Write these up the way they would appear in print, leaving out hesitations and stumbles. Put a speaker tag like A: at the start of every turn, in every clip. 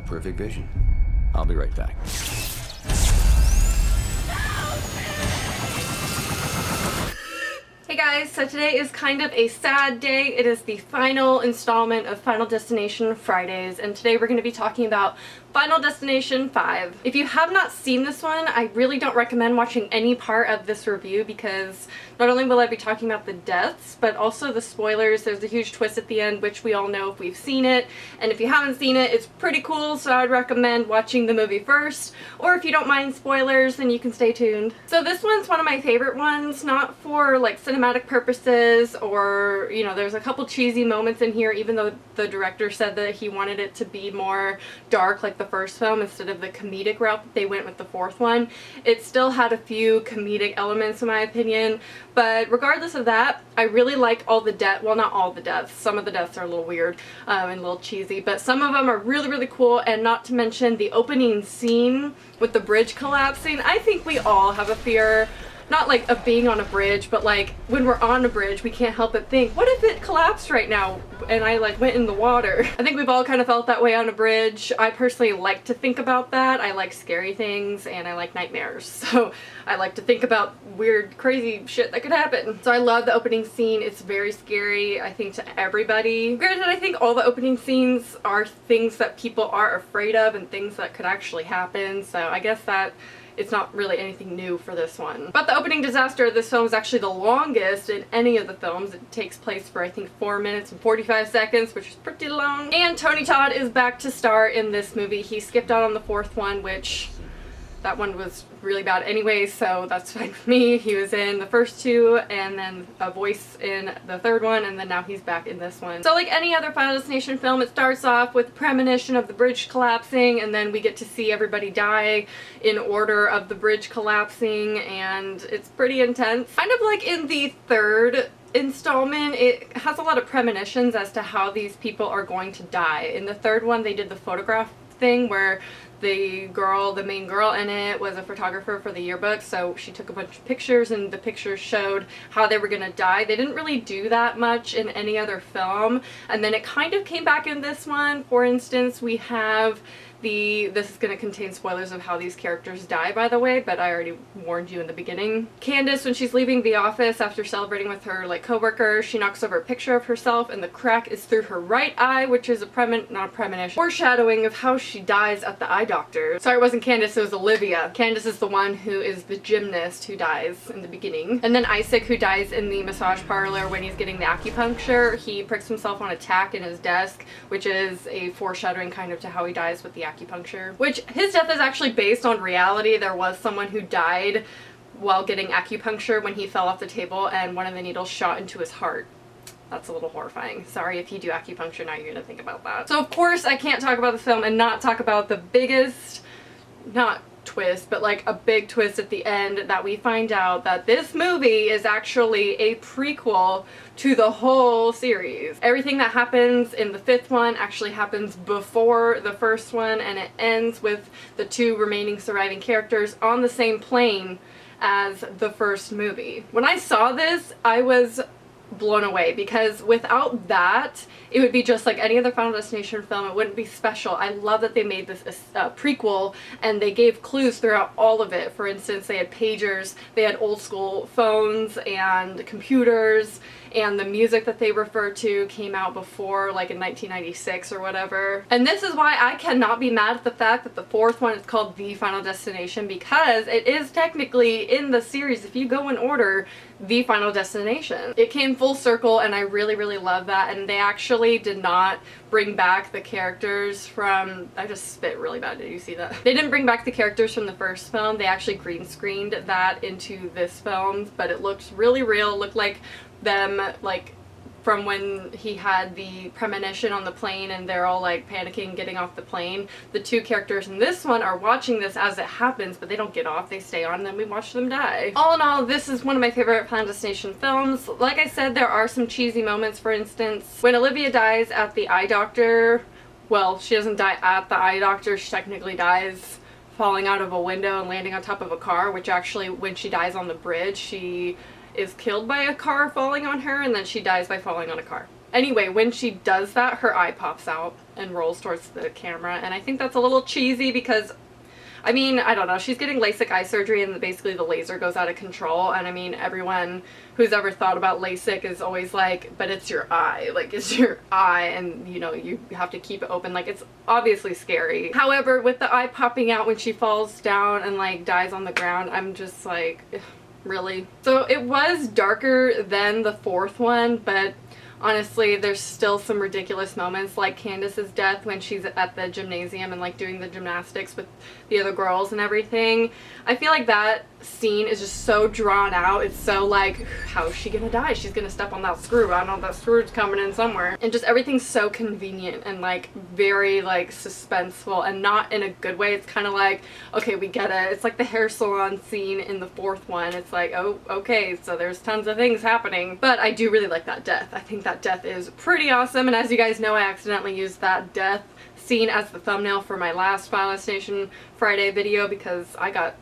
A: have perfect vision. I'll be right back.
B: Hey guys, so today is kind of a sad day. It is the final installment of Final Destination Fridays, and today we're going to be talking about Final Destination 5. If you have not seen this one, I really don't recommend watching any part of this review because not only will I be talking about the deaths, but also the spoilers. There's a huge twist at the end, which we all know if we've seen it, and if you haven't seen it, it's pretty cool, so I would recommend watching the movie first, or if you don't mind spoilers, then you can stay tuned. So this one's one of my favorite ones, not for like cinematic purposes or, you know, there's a couple cheesy moments in here, even though the director said that he wanted it to be more dark like the first film instead of the comedic route that they went with the fourth one. It still had a few comedic elements in my opinion, but regardless of that, I really like all the deaths. Well, not all the deaths. Some of the deaths are a little weird and a little cheesy, but some of them are really, really cool, and not to mention the opening scene with the bridge collapsing. I think we all have a fear, not like of being on a bridge, but like when we're on a bridge we can't help but think, what if it collapsed right now and I like went in the water? I think we've all kind of felt that way on a bridge. I personally like to think about that. I like scary things and I like nightmares, so I like to think about weird crazy shit that could happen. So I love the opening scene. It's very scary, I think, to everybody. Granted, I think all the opening scenes are things that people are afraid of and things that could actually happen, so I guess that it's not really anything new for this one. But the opening disaster of this film is actually the longest in any of the films. It takes place for I think 4 minutes and 45 seconds, which is pretty long. And Tony Todd is back to star in this movie. He skipped out on the fourth one, which that one was really bad anyway, so that's fine with me. He was in the first two and then a voice in the third one, and then now he's back in this one. So like any other Final Destination film, it starts off with premonition of the bridge collapsing, and then we get to see everybody die in order of the bridge collapsing, and it's pretty intense. Kind of like in the third installment, it has a lot of premonitions as to how these people are going to die. In the third one, they did the photograph thing where the main girl in it was a photographer for the yearbook, so she took a bunch of pictures and the pictures showed how they were gonna die. They didn't really do that much in any other film, and then it kind of came back in this one. For instance, we have this is going to contain spoilers of how these characters die, by the way, but I already warned you in the beginning. Candace, when she's leaving the office after celebrating with her like coworker, she knocks over a picture of herself and the crack is through her right eye, which is not a premonition, foreshadowing of how she dies at the eye doctor. Sorry, it wasn't Candace, it was Olivia. Candace is the one who is the gymnast who dies in the beginning. And then Isaac, who dies in the massage parlor when he's getting the acupuncture. He pricks himself on a tack in his desk, which is a foreshadowing kind of to how he dies with the acupuncture, which his death is actually based on reality. There was someone who died while getting acupuncture when he fell off the table and one of the needles shot into his heart. That's a little horrifying. Sorry if you do acupuncture, now you're gonna think about that. So of course I can't talk about the film and not talk about the biggest, not twist, but like a big twist at the end, that we find out that this movie is actually a prequel to the whole series. Everything that happens in the fifth one actually happens before the first one, and it ends with the two remaining surviving characters on the same plane as the first movie. When I saw this, I was blown away, because without that it would be just like any other Final Destination film. It wouldn't be special. I love that they made this a prequel and they gave clues throughout all of it. For instance, they had pagers, they had old school phones and computers, and the music that they refer to came out before, like in 1996 or whatever. And this is why I cannot be mad at the fact that the fourth one is called The Final Destination, because it is technically in the series, if you go in order, The Final Destination. It came full circle and I really, really love that. And they actually did not bring back the characters from, I just spit really bad, did you see that? They didn't bring back the characters from the first film. They actually green screened that into this film, but it looked really real. It looked like them, like from when he had the premonition on the plane and they're all like panicking getting off the plane. The two characters in this one are watching this as it happens, but they don't get off, they stay on, and then we watch them die. All in all, this is one of my favorite Final Destination films. Like I said, there are some cheesy moments. For instance, when Olivia dies at the eye doctor, well, she doesn't die at the eye doctor, she technically dies falling out of a window and landing on top of a car, which actually, when she dies on the bridge, she is killed by a car falling on her, and then she dies by falling on a car. Anyway, when she does that, her eye pops out and rolls towards the camera, and I think that's a little cheesy because, I mean, I don't know, she's getting LASIK eye surgery and basically the laser goes out of control, and I mean, everyone who's ever thought about LASIK is always like, but it's your eye, like, it's your eye, and you know, you have to keep it open, like, it's obviously scary. However, with the eye popping out when she falls down and like dies on the ground, I'm just like, really? So it was darker than the fourth one, but honestly, there's still some ridiculous moments, like Candace's death when she's at the gymnasium and like doing the gymnastics with the other girls and everything. I feel like that scene is just so drawn out. It's so like, how is she gonna die? She's gonna step on that screw. I know that screw's coming in somewhere. And just everything's so convenient and like very like suspenseful, and not in a good way. It's kind of like, okay, we get it. It's like the hair salon scene in the fourth one. It's like, oh, okay, so there's tons of things happening. But I do really like that death. I think that death is pretty awesome, and as you guys know, I accidentally used that death scene as the thumbnail for my last Final Destination Friday video because I got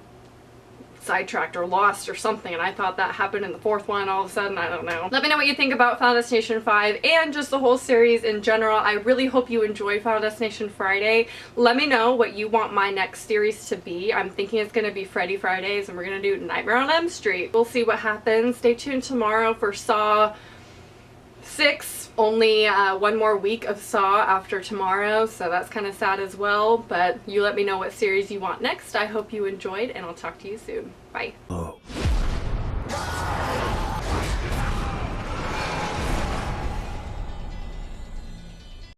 B: sidetracked or lost or something, and I thought that happened in the fourth one all of a sudden. I don't know. Let me know what you think about Final Destination 5 and just the whole series in general. I really hope you enjoyed Final Destination Friday. Let me know what you want my next series to be. I'm thinking it's going to be Freddy Fridays, and we're going to do Nightmare on Elm Street. We'll see what happens. Stay tuned tomorrow for Saw 6. Only one more week of Saw after tomorrow, so that's kind of sad as well, but you let me know what series you want next. I hope you enjoyed, and I'll talk to you soon. Bye.